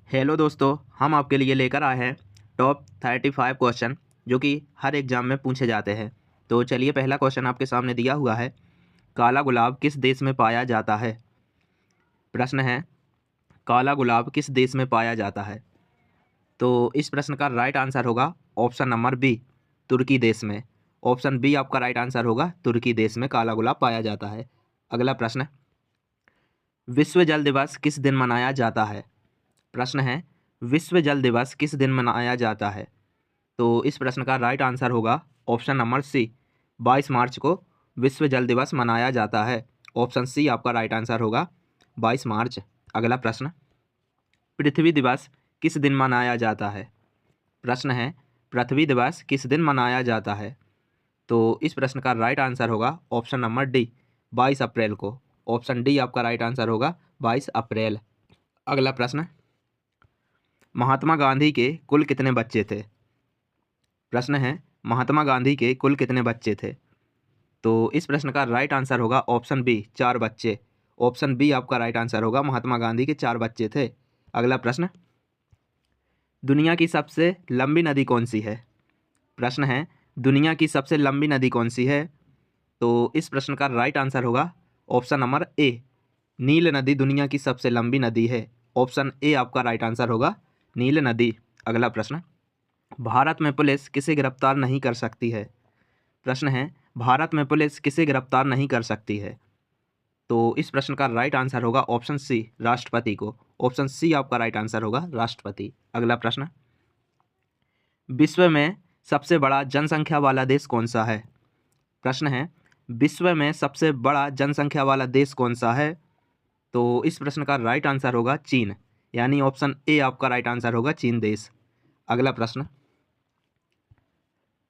Hello दोस्तों, हम आपके लिए लेकर आए हैं टॉप 35 क्वेश्चन जो कि हर एग्ज़ाम में पूछे जाते हैं। तो चलिए, पहला क्वेश्चन आपके सामने दिया हुआ है। काला गुलाब किस देश में पाया जाता है? प्रश्न है, काला गुलाब किस देश में पाया जाता है? तो इस प्रश्न का राइट आंसर होगा ऑप्शन नंबर बी, तुर्की देश में। ऑप्शन बी आपका राइट आंसर होगा, तुर्की देश में काला गुलाब पाया जाता है। अगला प्रश्न, विश्व जल दिवस किस दिन मनाया जाता है? प्रश्न है, विश्व जल दिवस किस दिन मनाया जाता है? तो इस प्रश्न का राइट आंसर होगा ऑप्शन नंबर सी, 22 मार्च को विश्व जल दिवस मनाया जाता है। ऑप्शन सी आपका राइट आंसर होगा, 22 मार्च। अगला प्रश्न, पृथ्वी दिवस किस दिन मनाया जाता है? प्रश्न है, पृथ्वी दिवस किस दिन मनाया जाता है? तो इस प्रश्न का राइट आंसर होगा ऑप्शन नंबर डी, 22 अप्रैल को। ऑप्शन डी आपका राइट आंसर होगा, 22 अप्रैल। अगला प्रश्न, महात्मा गांधी के कुल कितने बच्चे थे? प्रश्न है, महात्मा गांधी के कुल कितने बच्चे थे? तो इस प्रश्न का राइट आंसर होगा ऑप्शन बी, 4 बच्चे। ऑप्शन बी आपका राइट आंसर होगा, महात्मा गांधी के 4 बच्चे थे। अगला प्रश्न, दुनिया की सबसे लंबी नदी कौन सी है? प्रश्न है, दुनिया की सबसे लंबी नदी कौन सी है? तो इस प्रश्न का राइट आंसर होगा ऑप्शन नंबर ए, नील नदी दुनिया की सबसे लंबी नदी है। ऑप्शन ए आपका राइट आंसर होगा, नील नदी। अगला प्रश्न, भारत में पुलिस किसे गिरफ्तार नहीं कर सकती है? प्रश्न है, भारत में पुलिस किसे गिरफ्तार नहीं कर सकती है? तो इस प्रश्न का राइट आंसर होगा ऑप्शन सी, राष्ट्रपति को। ऑप्शन सी आपका राइट आंसर होगा, राष्ट्रपति। अगला प्रश्न, विश्व में सबसे बड़ा जनसंख्या वाला देश कौन सा है? प्रश्न है, विश्व में सबसे बड़ा जनसंख्या वाला देश कौन सा है? तो इस प्रश्न का राइट आंसर होगा चीन, यानी ऑप्शन ए आपका राइट आंसर होगा, चीन देश। अगला प्रश्न,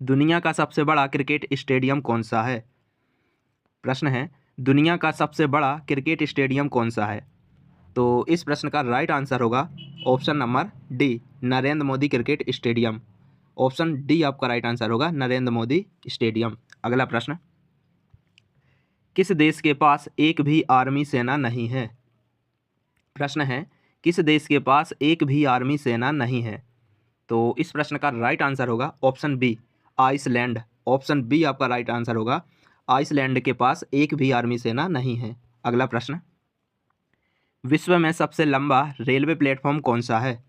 दुनिया का सबसे बड़ा क्रिकेट स्टेडियम कौन सा है? प्रश्न है, दुनिया का सबसे बड़ा क्रिकेट स्टेडियम कौन सा है? तो इस प्रश्न का राइट आंसर होगा option number D, Narendra Modi cricket stadium. Option D आपका राइट आंसर होगा, नरेंद्र मोदी स्टेडियम। अगला प्रश्न, किस देश के पास एक भी आर्मी सेना नहीं है? प्रश्न है, किस देश के पास एक भी आर्मी सेना नहीं है? तो इस प्रश्न का राइट आंसर होगा option B, Iceland. Option B आपका राइट आंसर होगा, आइसलैंड के पास एक भी आर्मी सेना नहीं है। अगला प्रश्न, विश्व में सबसे लंबा रेलवे प्लेटफॉर्म कौन सा है?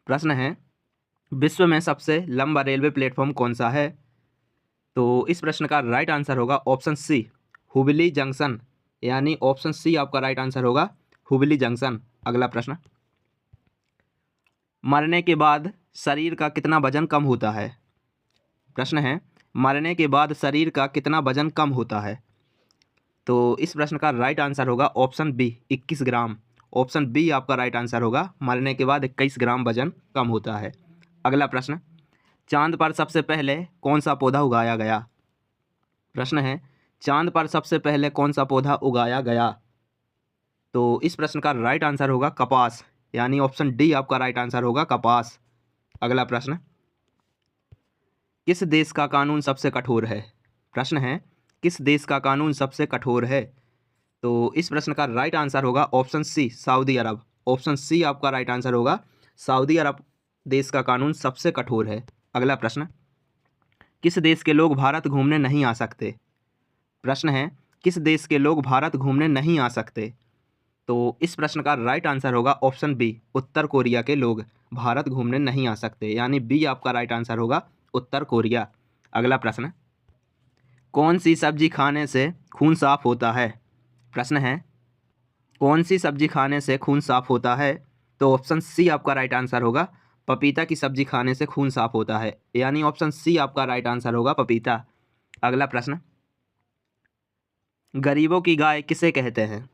प्रश्न है, विश्व में सबसे लंबा रेलवे प्लेटफॉर्म कौन सा है? तो इस प्रश्न का राइट आंसर होगा ऑप्शन सी, हुबली जंक्शन, यानी ऑप्शन सी आपका राइट आंसर होगा, हुबली जंक्शन। अगला प्रश्न, मरने के बाद शरीर का कितना वजन कम होता है? प्रश्न है, मरने के बाद शरीर का कितना वजन कम होता है? तो इस प्रश्न का राइट आंसर होगा ऑप्शन बी, 21 ग्राम। ऑप्शन बी आपका राइट आंसर होगा, मरने के बाद 21 ग्राम वजन कम होता है। अगला प्रश्न, चांद पर सबसे पहले कौन सा पौधा उगाया गया? प्रश्न है, चांद पर सबसे पहले कौन सा पौधा उगाया गया? तो इस प्रश्न का राइट आंसर होगा कपास, यानी ऑप्शन डी आपका राइट आंसर होगा, कपास। अगला प्रश्न, किस देश का कानून सबसे कठोर है? प्रश्न है, किस देश का कानून सबसे कठोर है? तो इस प्रश्न का राइट आंसर होगा ऑप्शन सी, सऊदी अरब। ऑप्शन सी आपका राइट आंसर होगा, सऊदी अरब देश का कानून सबसे कठोर है। अगला प्रश्न, किस देश के लोग भारत घूमने नहीं आ सकते? प्रश्न है, किस देश के लोग भारत घूमने नहीं आ सकते? तो इस प्रश्न का राइट आंसर होगा ऑप्शन बी, उत्तर कोरिया के लोग भारत घूमने नहीं आ सकते, यानी बी आपका राइट आंसर होगा, उत्तर कोरिया। अगला प्रश्न, कौन सी सब्जी खाने से खून साफ होता है? प्रश्न है, कौन सी सब्जी खाने से खून साफ होता है? तो ऑप्शन सी आपका राइट आंसर होगा, पपीता की सब्जी खाने से खून साफ होता है, यानी ऑप्शन सी आपका राइट आंसर होगा, पपीता। अगला प्रश्न, गरीबों की गाय किसे कहते हैं?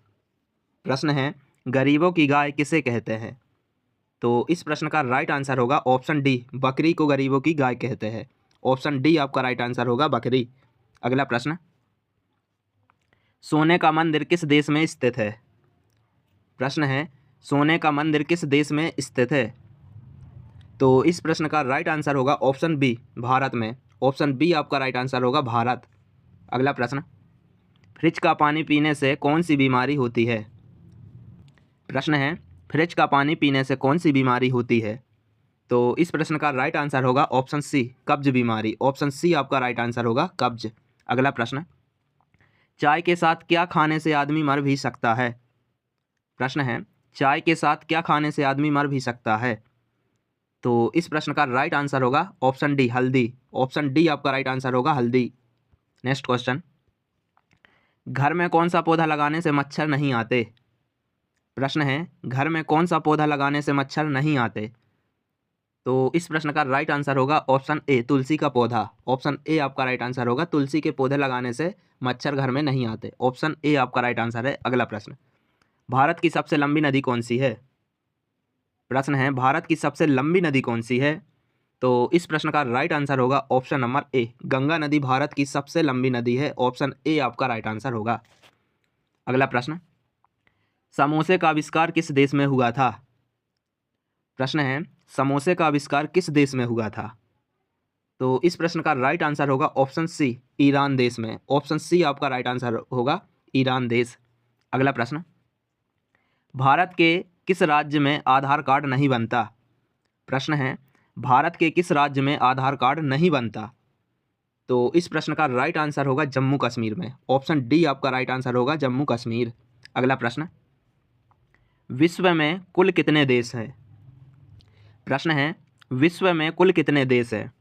प्रश्न है, गरीबों की गाय किसे कहते हैं? तो इस प्रश्न का राइट आंसर होगा ऑप्शन डी, बकरी को गरीबों की गाय कहते हैं। ऑप्शन डी आपका राइट आंसर होगा, बकरी। अगला प्रश्न, सोने का मंदिर किस देश में स्थित है? प्रश्न है, सोने का मंदिर किस देश में स्थित है? तो इस प्रश्न का राइट आंसर होगा ऑप्शन बी, भारत में। ऑप्शन बी आपका राइट आंसर होगा, भारत। अगला प्रश्न, फ्रिज का पानी पीने से कौन सी बीमारी होती है? प्रश्न है, फ्रिज का पानी पीने से कौन सी बीमारी होती है? तो इस प्रश्न का राइट आंसर होगा ऑप्शन सी, कब्ज बीमारी। ऑप्शन सी आपका राइट आंसर होगा, कब्ज। अगला प्रश्न, चाय के साथ क्या खाने से आदमी मर भी सकता है? प्रश्न है, चाय के साथ क्या खाने से आदमी मर भी सकता है? तो इस प्रश्न का राइट आंसर होगा ऑप्शन डी, हल्दी। ऑप्शन डी आपका राइट आंसर होगा, हल्दी। नेक्स्ट क्वेश्चन, घर में कौन सा पौधा लगाने से मच्छर नहीं आते? प्रश्न है, घर में कौन सा पौधा लगाने से मच्छर नहीं आते? तो इस प्रश्न का राइट आंसर होगा ऑप्शन ए, तुलसी का पौधा। ऑप्शन ए आपका राइट आंसर होगा, तुलसी के पौधे लगाने से मच्छर घर में नहीं आते। ऑप्शन ए आपका राइट आंसर है। अगला प्रश्न, भारत की सबसे लंबी नदी कौन सी है? प्रश्न है, भारत की सबसे लंबी नदी कौन सी है? तो इस प्रश्न का राइट आंसर होगा ऑप्शन नंबर ए, गंगा नदी भारत की सबसे लंबी नदी है। ऑप्शन ए आपका राइट आंसर होगा। अगला प्रश्न, समोसे का आविष्कार किस देश में हुआ था? प्रश्न है, समोसे का आविष्कार किस देश में हुआ था? तो इस प्रश्न का राइट आंसर होगा ऑप्शन सी, ईरान देश में। ऑप्शन सी आपका राइट आंसर होगा, ईरान देश। अगला प्रश्न, भारत के किस राज्य में आधार कार्ड नहीं बनता? प्रश्न है, भारत के किस राज्य में आधार कार्ड नहीं बनता? तो इस प्रश्न का राइट आंसर होगा जम्मू कश्मीर में। ऑप्शन डी आपका राइट आंसर होगा, जम्मू कश्मीर। अगला प्रश्न, विश्व में कुल कितने देश हैं? प्रश्न है, विश्व में कुल कितने देश हैं?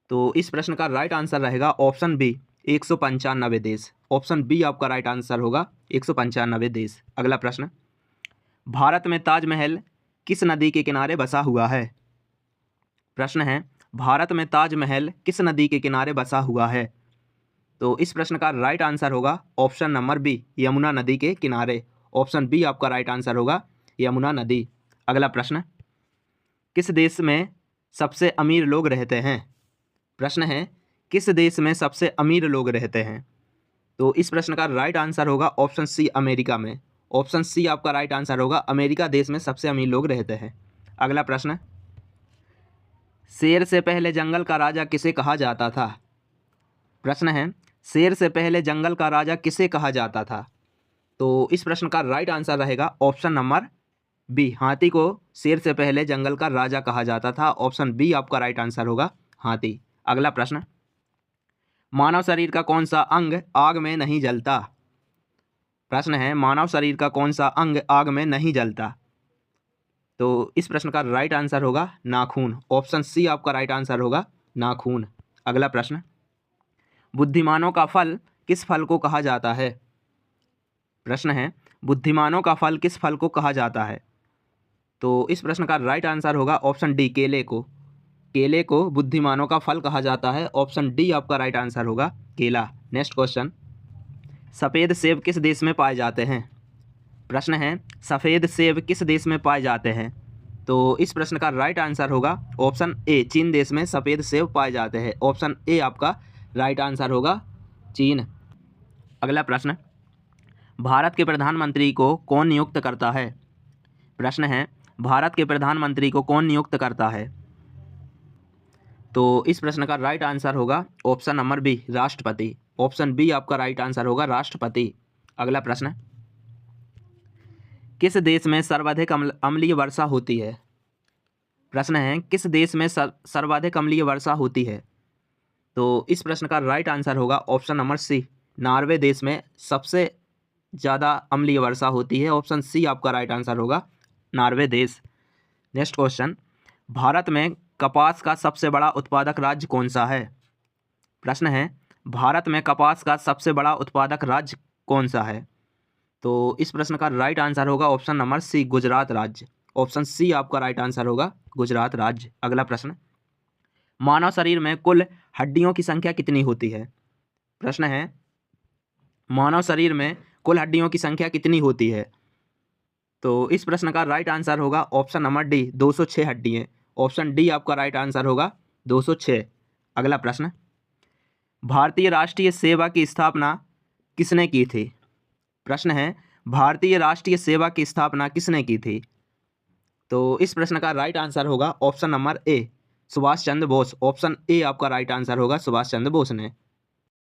तो इस प्रश्न का राइट आंसर रहेगा ऑप्शन बी, 195 देश। ऑप्शन बी आपका राइट आंसर होगा, 195 देश। अगला प्रश्न, भारत में ताजमहल किस नदी के किनारे बसा हुआ है? प्रश्न है, भारत में ताजमहल किस नदी के किनारे बसा हुआ है? तो इस प्रश्न का राइट आंसर होगा ऑप्शन नंबर बी, यमुना नदी के किनारे। ऑप्शन बी आपका राइट आंसर होगा, यमुना नदी। अगला प्रश्न, किस देश में सबसे अमीर लोग रहते हैं? प्रश्न है, किस देश में सबसे अमीर लोग रहते हैं? तो इस प्रश्न का राइट आंसर होगा ऑप्शन सी, अमेरिका में। ऑप्शन सी आपका राइट आंसर होगा, अमेरिका देश में सबसे अमीर लोग रहते हैं। अगला प्रश्न, शेर से पहले जंगल का राजा किसे कहा जाता था? प्रश्न है, शेर से पहले जंगल का राजा किसे कहा जाता था? तो इस प्रश्न का राइट आंसर रहेगा ऑप्शन नंबर बी, हाथी को शेर से पहले जंगल का राजा कहा जाता था। ऑप्शन बी आपका राइट आंसर होगा, हाथी। अगला प्रश्न, मानव शरीर का कौन सा अंग आग में नहीं जलता? प्रश्न है, मानव शरीर का कौन सा अंग आग में नहीं जलता? तो इस प्रश्न का राइट आंसर होगा नाखून। ऑप्शन सी आपका राइट आंसर होगा, नाखून। अगला प्रश्न, बुद्धिमानों का फल किस फल को कहा जाता है? प्रश्न है, बुद्धिमानों का फल किस फल को कहा जाता है? तो इस प्रश्न का राइट आंसर होगा ऑप्शन डी, केले को। केले को बुद्धिमानों का फल कहा जाता है। ऑप्शन डी आपका राइट आंसर होगा, केला। नेक्स्ट क्वेश्चन, सफ़ेद सेब किस देश में पाए जाते हैं? प्रश्न है, सफ़ेद सेब किस देश में पाए जाते हैं? तो इस प्रश्न का राइट आंसर होगा ऑप्शन ए, चीन देश में सफ़ेद सेब पाए जाते हैं। ऑप्शन ए आपका राइट आंसर होगा, चीन। अगला प्रश्न, भारत के प्रधानमंत्री को कौन नियुक्त करता है? प्रश्न है, भारत के प्रधानमंत्री को कौन नियुक्त करता है? तो इस प्रश्न का राइट आंसर होगा ऑप्शन नंबर बी, राष्ट्रपति। ऑप्शन बी आपका राइट आंसर होगा, राष्ट्रपति। अगला प्रश्न, किस देश में सर्वाधिक अम्लीय वर्षा होती है? प्रश्न है, किस देश में सर्वाधिक अम्लीय वर्षा होती है? तो इस प्रश्न का राइट आंसर होगा ऑप्शन नंबर सी, नॉर्वे देश में सबसे ज़्यादा अम्लीय वर्षा होती है। ऑप्शन सी आपका राइट आंसर होगा, नॉर्वे देश। नेक्स्ट क्वेश्चन, भारत में कपास का सबसे बड़ा उत्पादक राज्य कौन सा है? प्रश्न है, भारत में कपास का सबसे बड़ा उत्पादक राज्य कौन सा है? तो इस प्रश्न का राइट आंसर होगा ऑप्शन नंबर सी, गुजरात राज्य। ऑप्शन सी आपका राइट आंसर होगा, गुजरात राज्य। अगला प्रश्न, मानव शरीर में कुल हड्डियों की संख्या कितनी होती है? प्रश्न है, मानव शरीर में कुल हड्डियों की संख्या कितनी होती है? तो इस प्रश्न का राइट आंसर होगा ऑप्शन नंबर डी, 206 हड्डियाँ। ऑप्शन डी आपका राइट आंसर होगा, 206। अगला प्रश्न, भारतीय राष्ट्रीय सेवा की स्थापना किसने की थी? प्रश्न है, भारतीय राष्ट्रीय सेवा की स्थापना किसने की थी? तो इस प्रश्न का राइट आंसर होगा option number A, Subhash Chandra Bose. Option A आपका राइट आंसर होगा, सुभाष चंद्र बोस ने।